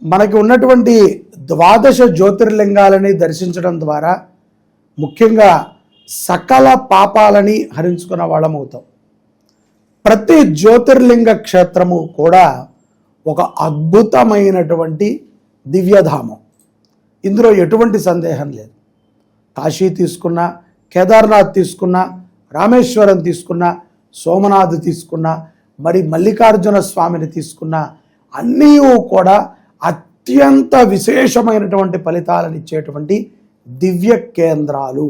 మనకి ఉన్నటువంటి ద్వాదశ జ్యోతిర్లింగాలని దర్శించడం ద్వారా ముఖ్యంగా సకల పాపాలని హరించుకున్న వాళ్ళం అవుతాం. ప్రతి జ్యోతిర్లింగ క్షేత్రము కూడా ఒక అద్భుతమైనటువంటి దివ్యధామం. ఇందులో ఎటువంటి సందేహం లేదు. కాశీ తీసుకున్నా, కేదార్నాథ్ తీసుకున్నా, రామేశ్వరం తీసుకున్నా, సోమనాథ్ తీసుకున్నా, మరి మల్లికార్జున స్వామిని తీసుకున్నా, అన్నీ కూడా అత్యంత విశేషమైనటువంటి ఫలితాలను ఇచ్చేటువంటి దివ్య కేంద్రాలు.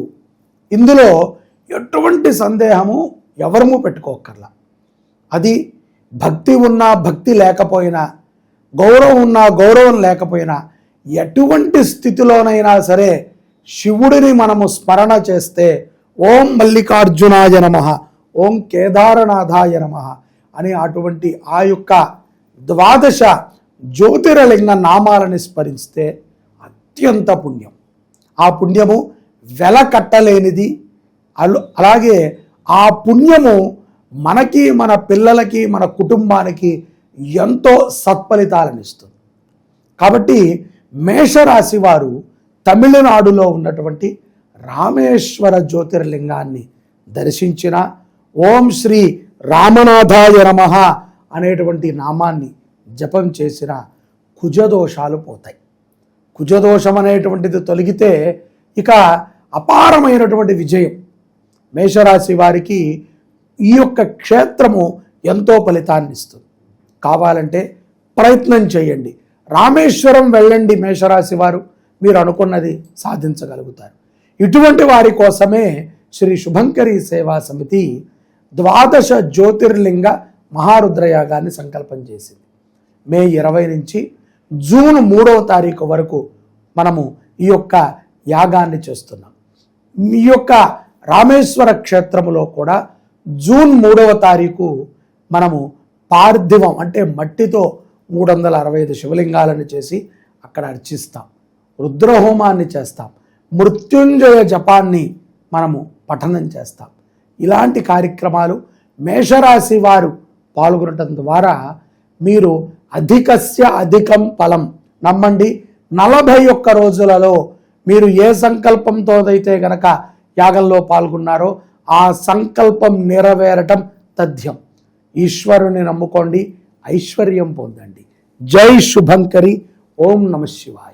ఇందులో ఎటువంటి సందేహము ఎవరము పెట్టుకోకర్లా. అది భక్తి ఉన్నా భక్తి లేకపోయినా, గౌరవం ఉన్నా గౌరవం లేకపోయినా, ఎటువంటి స్థితిలోనైనా సరే శివుడిని మనము స్మరణ చేస్తే ఓం మల్లికార్జునాయ నమః, ఓం కేదారనాథాయ నమః అని అటువంటి ఆ యొక్క ద్వాదశ జ్యోతిర్లింగ నామాలని స్మరిస్తే అత్యంత పుణ్యం. ఆ పుణ్యము వెల కట్టలేనిది. అలాగే ఆ పుణ్యము మనకి, మన పిల్లలకి, మన కుటుంబానికి ఎంతో సత్ఫలితాలను ఇస్తుంది. కాబట్టి మేషరాశి వారు తమిళనాడులో ఉన్నటువంటి రామేశ్వర జ్యోతిర్లింగాన్ని దర్శించిన, ఓం శ్రీ రామనాథాయ నమః అనేటువంటి నామాన్ని జపం చేసిన కుజదోషాలు పోతాయి. కుజదోషం అనేటువంటిది తొలగితే ఇక అపారమైనటువంటి విజయం. మేషరాశి వారికి ఈ యొక్క క్షేత్రము ఎంతో ఫలితాన్ని ఇస్తుంది. కావాలంటే ప్రయత్నం చేయండి, రామేశ్వరం వెళ్ళండి. మేషరాశి వారు మీరు అనుకున్నది సాధించగలుగుతారు. ఇటువంటి వారి కోసమే శ్రీ శుభంకరి సేవా సమితి ద్వాదశ జ్యోతిర్లింగ మహారుద్రయాగాన్ని సంకల్పం చేసింది. మే 20 నుంచి జూన్ 3వ తారీఖు వరకు మనము ఈ యొక్క యాగాన్ని చేస్తున్నాం. ఈ యొక్క రామేశ్వర క్షేత్రములో కూడా జూన్ 3వ తారీఖు మనము పార్థివం అంటే మట్టితో 365 శివలింగాలను చేసి అక్కడ అర్చిస్తాం. రుద్రహోమాన్ని చేస్తాం. మృత్యుంజయ జపాన్ని మనము పఠనం చేస్తాం. ఇలాంటి కార్యక్రమాలు మేషరాశి వారు పాల్గొనటం ద్వారా మీరు అధికస్య అధికం ఫలం. నమ్మండి, 41 రోజులలో మీరు ఏ సంకల్పంతో అయితే గనక యాగంలో పాల్గొన్నారో ఆ సంకల్పం నెరవేరటం తథ్యం. ఈశ్వరుని నమ్ముకోండి, ఐశ్వర్యం పొందండి. జై శుభంకరి. ఓం నమః శివాయ.